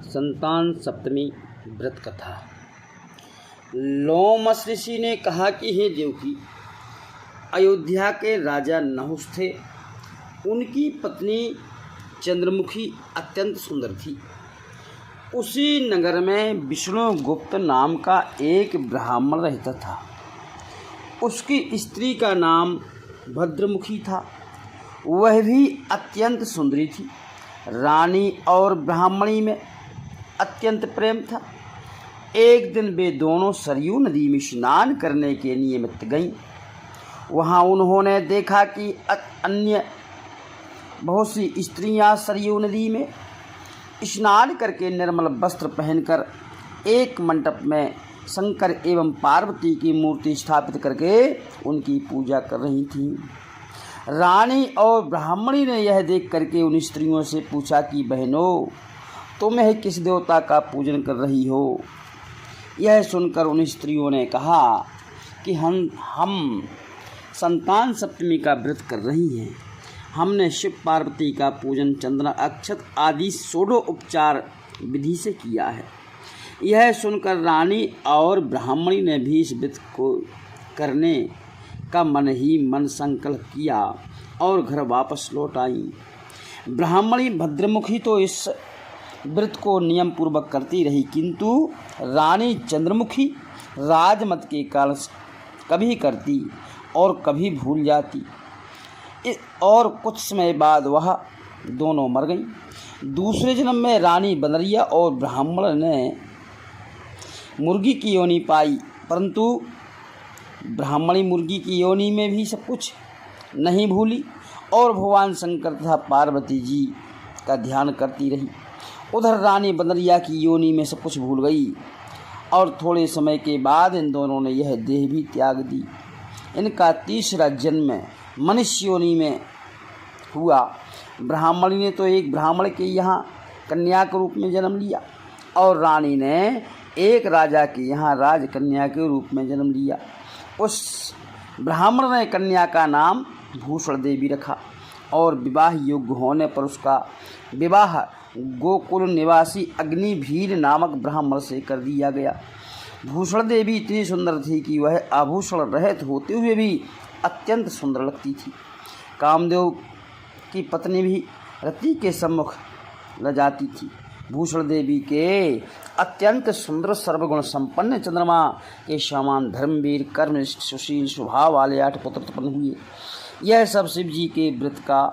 संतान सप्तमी व्रत कथा। लोमस ऋषि ने कहा कि हे देवकी, अयोध्या के राजा नहुष थे। उनकी पत्नी चंद्रमुखी अत्यंत सुंदर थी। उसी नगर में विष्णुगुप्त नाम का एक ब्राह्मण रहता था। उसकी स्त्री का नाम भद्रमुखी था। वह भी अत्यंत सुंदरी थी। रानी और ब्राह्मणी में अत्यंत प्रेम था। एक दिन वे दोनों सरयू नदी में स्नान करने के निमित्त गईं। वहाँ उन्होंने देखा कि अन्य बहुत सी स्त्रियां सरयू नदी में स्नान करके निर्मल वस्त्र पहनकर एक मंडप में शंकर एवं पार्वती की मूर्ति स्थापित करके उनकी पूजा कर रही थीं। रानी और ब्राह्मणी ने यह देख करके उन स्त्रियों से पूछा कि बहनों, तुम्हें किस देवता का पूजन कर रही हो? यह सुनकर उन स्त्रियों ने कहा कि हम संतान सप्तमी का व्रत कर रही हैं। हमने शिव पार्वती का पूजन चंदन अक्षत आदि षोडोपचार विधि से किया है। यह सुनकर रानी और ब्राह्मणी ने भी इस व्रत को करने का मन ही मन संकल्प किया और घर वापस लौट आई। ब्राह्मणी भद्रमुखी तो इस व्रत को नियम पूर्वक करती रही, किंतु रानी चंद्रमुखी राजमत के कारण कभी करती और कभी भूल जाती। और कुछ समय बाद वह दोनों मर गईं। दूसरे जन्म में रानी बनरिया और ब्राह्मण ने मुर्गी की योनि पाई, परंतु ब्राह्मणी मुर्गी की योनि में भी सब कुछ नहीं भूली और भगवान शंकर तथा पार्वती जी का ध्यान करती रही। उधर रानी बनरिया की योनि में सब कुछ भूल गई और थोड़े समय के बाद इन दोनों ने यह देह भी त्याग दी। इनका तीसरा जन्म मनुष्य योनि में हुआ। ब्राह्मणी ने तो एक ब्राह्मण के यहाँ कन्या के रूप में जन्म लिया और रानी ने एक राजा के यहाँ राजकन्या के रूप में जन्म लिया। उस ब्राह्मण ने कन्या का नाम भूषण देवी रखा और विवाह योग्य होने पर उसका विवाह गोकुल निवासी अग्निभीर नामक ब्राह्मण से कर दिया गया। भूषण देवी इतनी सुंदर थी कि वह आभूषण रहित होते हुए भी अत्यंत सुंदर लगती थी। कामदेव की पत्नी भी रति के सम्मुख ल जाती थी। भूषण देवी के अत्यंत सुंदर सर्वगुण संपन्न चंद्रमा के समान धर्मवीर कर्मनिष्ठ सुशील स्वभाव वाले 8 पुत्र उत्पन्न हुए। यह सब शिव जी के व्रत का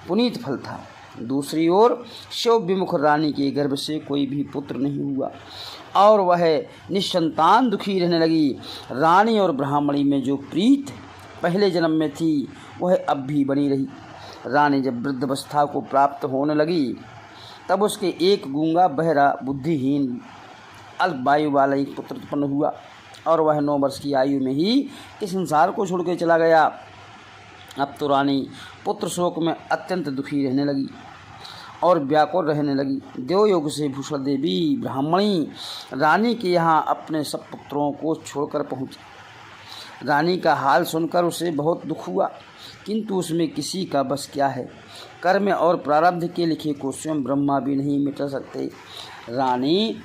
पुनीत फल था। दूसरी ओर शिव विमुख रानी के गर्भ से कोई भी पुत्र नहीं हुआ और वह निसंतान दुखी रहने लगी। रानी और ब्राह्मणी में जो प्रीत पहले जन्म में थी वह अब भी बनी रही। रानी जब वृद्धावस्था को प्राप्त होने लगी तब उसके एक गूंगा बहरा बुद्धिहीन अल्पवायु वाला एक पुत्र उत्पन्न हुआ और वह 9 वर्ष की आयु में ही इस संसार को छोड़ के चला गया। अब तो रानी पुत्र शोक में अत्यंत दुखी रहने लगी और व्याकुल रहने लगी। देवयोग से भूषण देवी ब्राह्मणी रानी के यहाँ अपने सब पुत्रों को छोड़कर पहुँची। रानी का हाल सुनकर उसे बहुत दुख हुआ, किंतु उसमें किसी का बस क्या है। कर्म और प्रारब्ध के लिखे को स्वयं ब्रह्मा भी नहीं मिटा सकते। रानी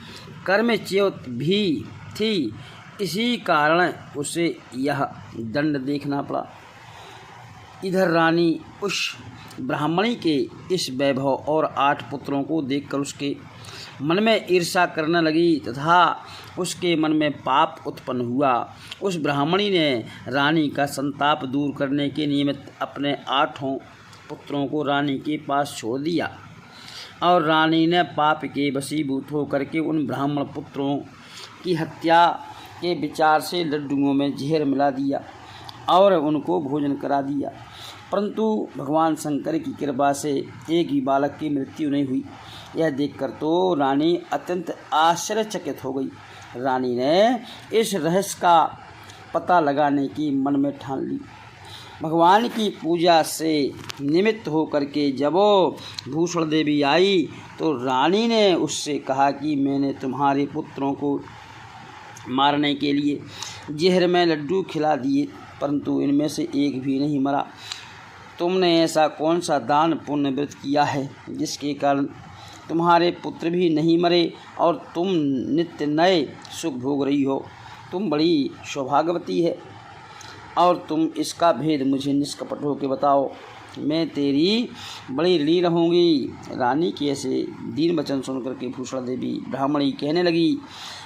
कर्मच्युत भी थी, इसी कारण उसे यह दंड देखना पड़ा। इधर रानी उस ब्राह्मणी के इस वैभव और 8 पुत्रों को देखकर उसके मन में ईर्ष्या करने लगी तथा उसके मन में पाप उत्पन्न हुआ। उस ब्राह्मणी ने रानी का संताप दूर करने के निमित्त अपने 8 पुत्रों को रानी के पास छोड़ दिया और रानी ने पाप के वशीभूत होकर के उन ब्राह्मण पुत्रों की हत्या के विचार से लड्डुओं में जहर मिला दिया और उनको भोजन करा दिया। परंतु भगवान शंकर की कृपा से एक ही बालक की मृत्यु नहीं हुई। यह देखकर तो रानी अत्यंत आश्चर्यचकित हो गई। रानी ने इस रहस्य का पता लगाने की मन में ठान ली। भगवान की पूजा से निमित्त होकर के जब भूषण देवी आई तो रानी ने उससे कहा कि मैंने तुम्हारे पुत्रों को मारने के लिए जहर में लड्डू खिला दिए, परंतु इनमें से एक भी नहीं मरा। तुमने ऐसा कौन सा दान पुण्य व्रत किया है जिसके कारण तुम्हारे पुत्र भी नहीं मरे और तुम नित्य नए सुख भोग रही हो। तुम बड़ी सौभाग्यवती है और तुम इसका भेद मुझे निष्कपट होकर बताओ। मैं तेरी बड़ी ऋणी रहूँगी। रानी के ऐसे दीन वचन सुनकर के भूषणा देवी ब्राह्मणी कहने लगी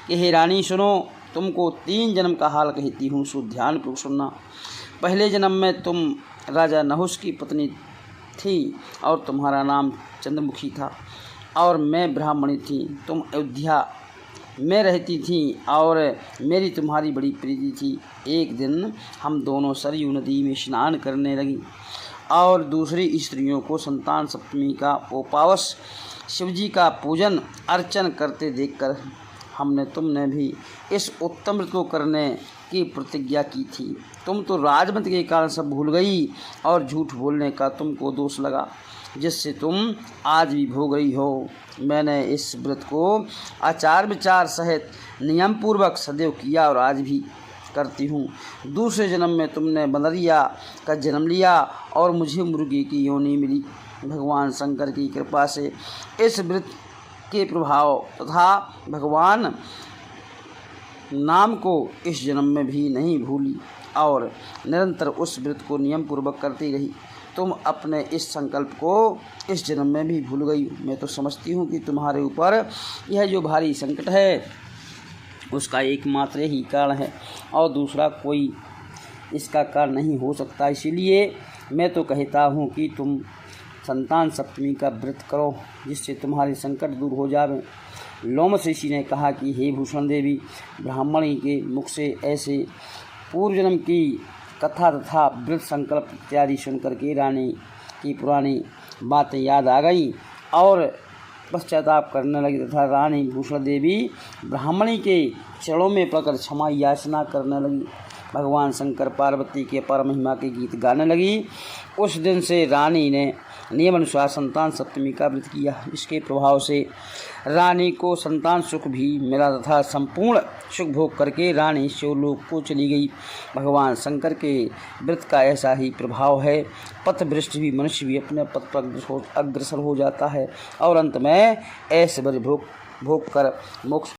कि हे रानी सुनो, तुमको 3 जन्म का हाल कहती हूँ, सो ध्यान पूर्वक सुनना। पहले जन्म में तुम राजा नहुष की पत्नी थी और तुम्हारा नाम चंद्रमुखी था और मैं ब्राह्मणी थी। तुम अयोध्या में रहती थी और मेरी तुम्हारी बड़ी प्रीति थी। एक दिन हम दोनों सरयू नदी में स्नान करने लगी और दूसरी स्त्रियों को संतान सप्तमी का उपावस शिवजी का पूजन अर्चन करते देखकर तुमने भी इस उत्तम व्रत को करने की प्रतिज्ञा की थी। तुम तो राजमत के कारण सब भूल गई और झूठ बोलने का तुमको दोष लगा, जिससे तुम आज भी भोग रही हो। मैंने इस व्रत को आचार विचार सहित नियम पूर्वक सदैव किया और आज भी करती हूँ। दूसरे जन्म में तुमने बंदरिया का जन्म लिया और मुझे मुर्गी की योनि मिली। भगवान शंकर की कृपा से इस व्रत के प्रभाव तथा भगवान नाम को इस जन्म में भी नहीं भूली और निरंतर उस व्रत को नियम पूर्वक करती रही। तुम अपने इस संकल्प को इस जन्म में भी भूल गई। मैं तो समझती हूँ कि तुम्हारे ऊपर यह जो भारी संकट है उसका एकमात्र ही कारण है और दूसरा कोई इसका कारण नहीं हो सकता। इसीलिए मैं तो कहता हूँ कि तुम संतान सप्तमी का व्रत करो, जिससे तुम्हारे संकट दूर हो जावे। लोमश ऋषि ने कहा कि हे भूषण देवी, ब्राह्मणी के मुख से ऐसे पूर्व जन्म की कथा तथा व्रत संकल्प इत्यादि सुनकर के रानी की पुरानी बातें याद आ गई और पश्चाताप करने लगी तथा रानी भूषण देवी ब्राह्मणी के चरणों में पकड़ क्षमा याचना करने लगी। भगवान शंकर पार्वती के पर महिमा के गीत गाने लगी। उस दिन से रानी ने नियमानुसार संतान सप्तमी का व्रत किया। इसके प्रभाव से रानी को संतान सुख भी मिला तथा संपूर्ण सुख भोग करके रानी शिवलोक को चली गई। भगवान शंकर के व्रत का ऐसा ही प्रभाव है। पथभ्रष्ट भी मनुष्य भी अपने पथ पर अग्रसर हो जाता है और अंत में ऐश्वर्य भोग कर मोक्ष